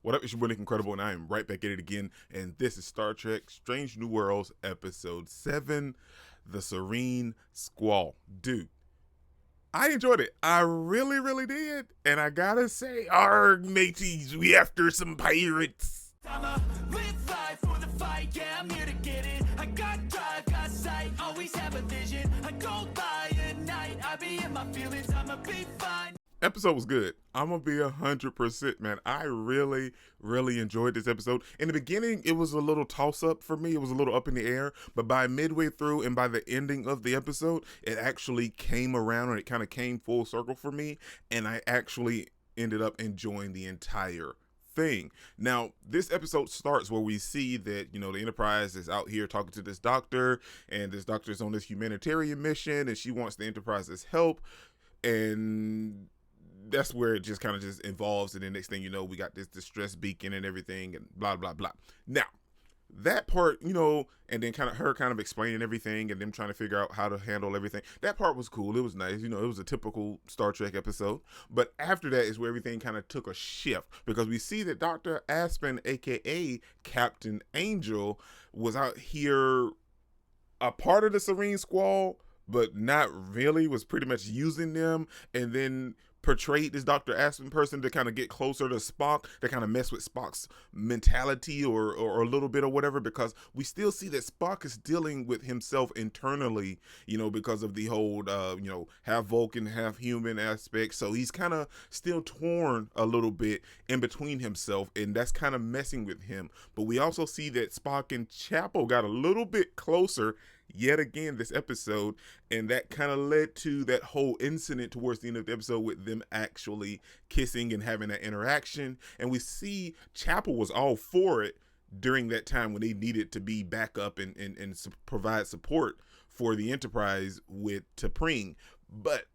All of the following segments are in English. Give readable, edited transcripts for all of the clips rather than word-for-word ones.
What up, it's your boy Nick Incredible, and I am right back at it again, and this is Star Trek Strange New Worlds, Episode 7, The Serene Squall. Dude, I enjoyed it. I really, really did, and I gotta say, arg, mateys, we after some pirates. I'ma live life for the fight, yeah, I'm here to get it. I got drive, got sight, always have a vision. I go by at night, I be in my feelings, I'ma be fine. Episode was good. I'm gonna be 100%, man. I really, really enjoyed this episode. In the beginning, it was a little toss up for me. It was a little up in the air, but by midway through and by the ending of the episode, it actually came around and it kind of came full circle for me, and I actually ended up enjoying the entire thing. Now, this episode starts where we see that, the Enterprise is out here talking to this doctor, and this doctor is on this humanitarian mission, and she wants the Enterprise's help, and that's where it just kind of just evolves, and the next thing you know, we got this distress beacon and everything, and blah blah blah. Now, that part, and then her kind of explaining everything, and them trying to figure out how to handle everything. That part was cool. It was nice. It was a typical Star Trek episode. But after that is where everything kind of took a shift, because we see that Dr. Aspen, aka Captain Angel, was out here a part of the Serene Squall, but not really, was pretty much using them, and then portrayed this Dr. Aspen person to kind of get closer to Spock, to kind of mess with Spock's mentality or a little bit or whatever, because we still see that Spock is dealing with himself internally, because of the whole, half Vulcan, half human aspect. So he's kind of still torn a little bit in between himself, and that's kind of messing with him. But we also see that Spock and Chapel got a little bit closer yet again this episode, and that kind of led to that whole incident towards the end of the episode with them actually kissing and having that interaction. And we see Chapel was all for it during that time when they needed to be back up and provide support for the Enterprise with T'Pring. But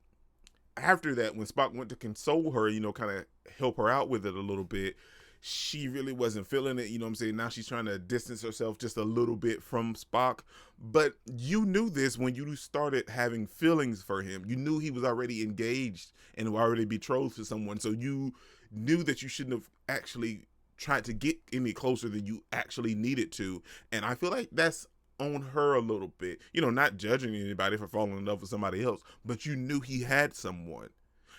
after that, when Spock went to console her, kind of help her out with it a little bit, she really wasn't feeling it, Now she's trying to distance herself just a little bit from Spock. But you knew this when you started having feelings for him. You knew he was already engaged and already betrothed to someone. So you knew that you shouldn't have actually tried to get any closer than you actually needed to. And I feel like that's on her a little bit. Not judging anybody for falling in love with somebody else, but you knew he had someone.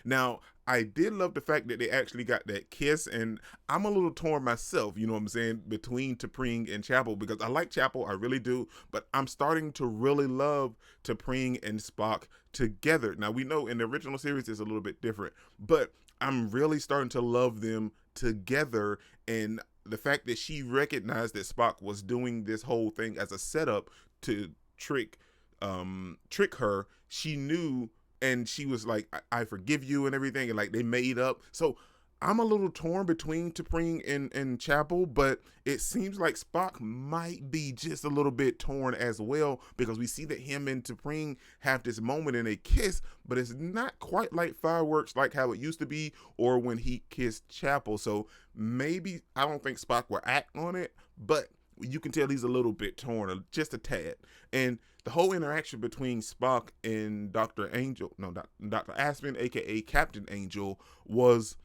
Now, I did love the fact that they actually got that kiss, and I'm a little torn myself, between T'Pring and Chapel, because I like Chapel, I really do, but I'm starting to really love T'Pring and Spock together. Now, we know in the original series it's a little bit different, but I'm really starting to love them together, and the fact that she recognized that Spock was doing this whole thing as a setup to trick her, she knew. And she was like, I forgive you and everything. And like they made up. So I'm a little torn between T'Pring and Chapel, but it seems like Spock might be just a little bit torn as well, because we see that him and T'Pring have this moment and they kiss, but it's not quite like fireworks like how it used to be or when he kissed Chapel. So maybe, I don't think Spock will act on it, but you can tell he's a little bit torn, just a tad. And the whole interaction between Spock and Dr. Aspen, aka Captain Angel, was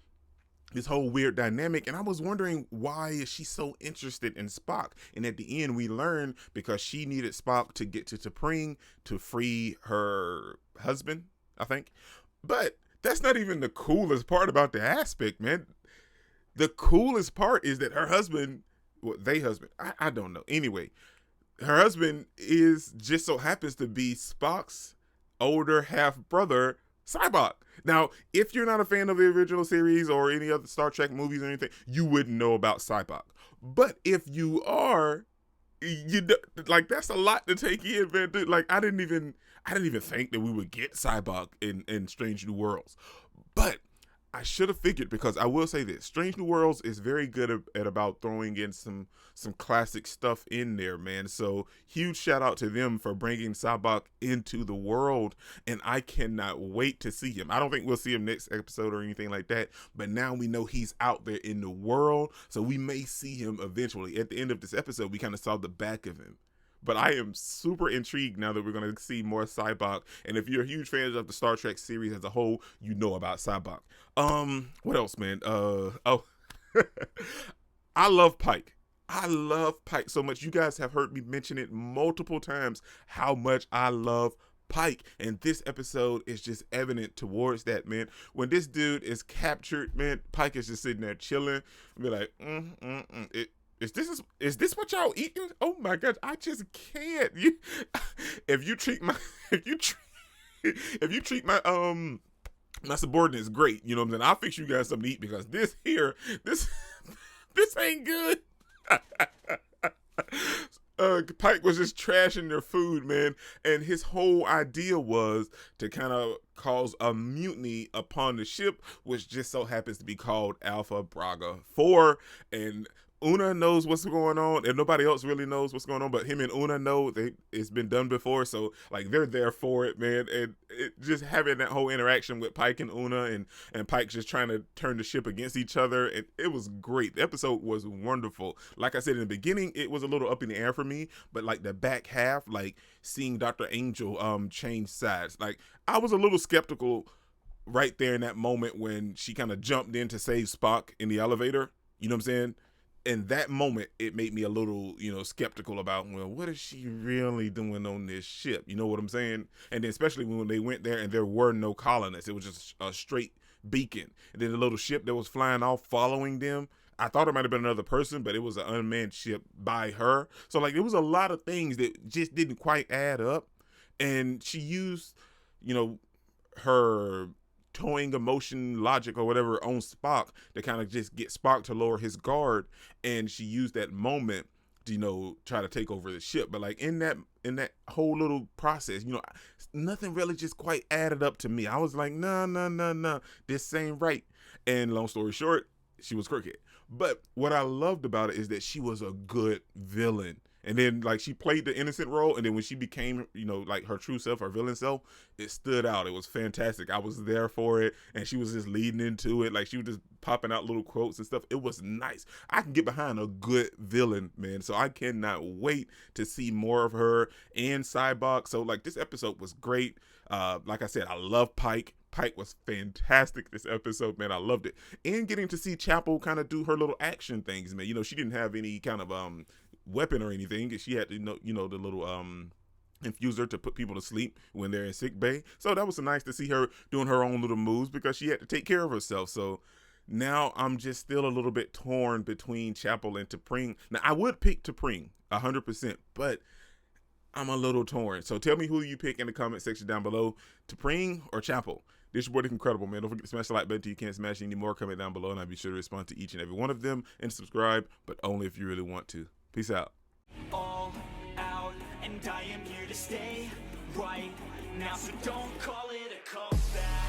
this whole weird dynamic. And I was wondering, why is she so interested in Spock? And at the end, we learn because she needed Spock to get to T'Pring to free her husband, I think. But that's not even the coolest part about the aspect, man. The coolest part is that her husband, I don't know. Anyway, her husband just so happens to be Spock's older half brother, Sybok. Now, if you're not a fan of the original series or any other Star Trek movies or anything, you wouldn't know about Sybok. But if you are, that's a lot to take in, man. Dude, like I didn't even think that we would get Sybok in Strange New Worlds, but I should have figured, because I will say this: Strange New Worlds is very good at about throwing in some classic stuff in there, man. So huge shout out to them for bringing Sybok into the world, and I cannot wait to see him. I don't think we'll see him next episode or anything like that, but now we know he's out there in the world, so we may see him eventually. At the end of this episode, we kind of saw the back of him. But I am super intrigued now that we're going to see more Sybok. And if you're a huge fan of the Star Trek series as a whole, you know about Sybok. What else, man? I love Pike. I love Pike so much. You guys have heard me mention it multiple times how much I love Pike. And this episode is just evident towards that, man. When this dude is captured, man, Pike is just sitting there chilling and be like, is this what y'all eating? Oh my god, I just can't. If you treat my if you treat my my subordinates great, you know what I'm saying? I'll fix you guys something to eat because this this ain't good. Pike was just trashing their food, man, and his whole idea was to kind of cause a mutiny upon the ship, which just so happens to be called Alpha Braga 4, and Una knows what's going on, and nobody else really knows what's going on, but him and Una know it's been done before, so like they're there for it, man. And just having that whole interaction with Pike and Una, and Pike just trying to turn the ship against each other, it was great. The episode was wonderful. Like I said in the beginning, it was a little up in the air for me, but like the back half, like seeing Dr. Angel change sides, like I was a little skeptical right there in that moment when she kind of jumped in to save Spock in the elevator. You know what I'm saying? In that moment, it made me a little, skeptical about, well, what is she really doing on this ship? You know what I'm saying? And then especially when they went there and there were no colonists. It was just a straight beacon. And then the little ship that was flying off following them, I thought it might have been another person, but it was an unmanned ship by her. So, like, there was a lot of things that just didn't quite add up. And she used, her towing emotion logic or whatever on Spock to kind of just get Spock to lower his guard, and she used that moment to try to take over the ship. But like in that whole little process, nothing really just quite added up to me. I was like, no, this ain't right. And long story short, she was crooked. But what I loved about it is that she was a good villain. And then, like, she played the innocent role, and then when she became, like, her true self, her villain self, it stood out. It was fantastic. I was there for it, and she was just leading into it. Like, she was just popping out little quotes and stuff. It was nice. I can get behind a good villain, man, so I cannot wait to see more of her and Cyborg. So, like, this episode was great. Like I said, I love Pike. Pike was fantastic this episode, man. I loved it. And getting to see Chapel kind of do her little action things, man. She didn't have any kind of weapon or anything. She had the little infuser to put people to sleep when they're in sick bay. So that was nice to see her doing her own little moves because she had to take care of herself. So now I'm just still a little bit torn between Chapel and T'Pring. Now I would pick T'Pring 100%, but I'm a little torn. So tell me who you pick in the comment section down below, T'Pring or Chapel. This is your boy, Incredible, man. Don't forget to smash the like button till you can't smash any more. Comment down below, and I'll be sure to respond to each and every one of them and subscribe, but only if you really want to. Peace out. All out, and I am here to stay right now, so don't call it a comeback.